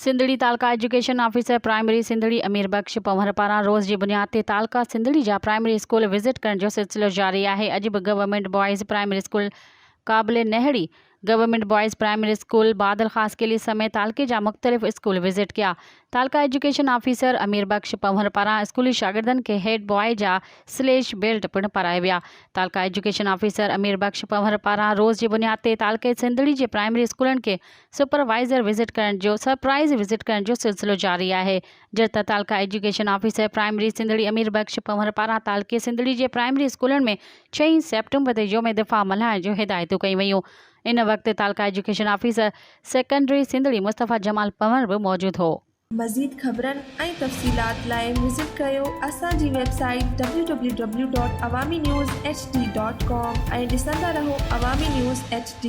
Sindhri तालका education officer primary Sindhri अमीर बख्श पंवर पारां रोज़ जी बुनियाद ते तालका सिंधड़ी जा प्राइमरी स्कूल विज़िट करण जो सिलसिलो जारी है। अॼु भी गवर्नमेंट बॉयज़ प्राइमरी स्कूल काबिल नेहड़ी, गवर्नमेंट बॉयज़ प्राइमरी स्कूल बादल खास के लिए समेत तालके जा मुख्तलिफ स्कूल विज़िट किया। तालका एजुकेशन ऑफिसर अमीर बख्श पंवर पारां स्कूली शागिर्दन के हेड बॉय जा स्लेश बेल्ट पिण पाराए विया। तालका एजुकेशन ऑफिसर अमीर बख्श पंवर पारां रोज़ जी बुनियाद ते तालके सिंधड़ी जे प्राइमरी स्कूलन के सुपरवाइज़र विज़िट करण जो सरप्राइज़ विज़िट करण जो सिलसिलो जारी है। जत तालका एजुकेशन ऑफिसर प्राइमरी सिंधड़ी अमीर बख्श पंवर पारां तालके सिंधड़ी जे प्राइमरी स्कूलन में 6 सितंबर ते योम दिफ़ा मल्हाइण जो हिदायतूं कई वयूं। इन वक्त taluka education officer secondary Sindhri Mustafa Jamal Panwar भी मौजूद हो। मज़ीद ख़बरन ऐं तफ़सीलात लाइ विज़िट कयो असांजी वेबसाइट www.awamiNewsHD.com ऐं ॾिसंदा रहो अवामी न्यूज़ HD।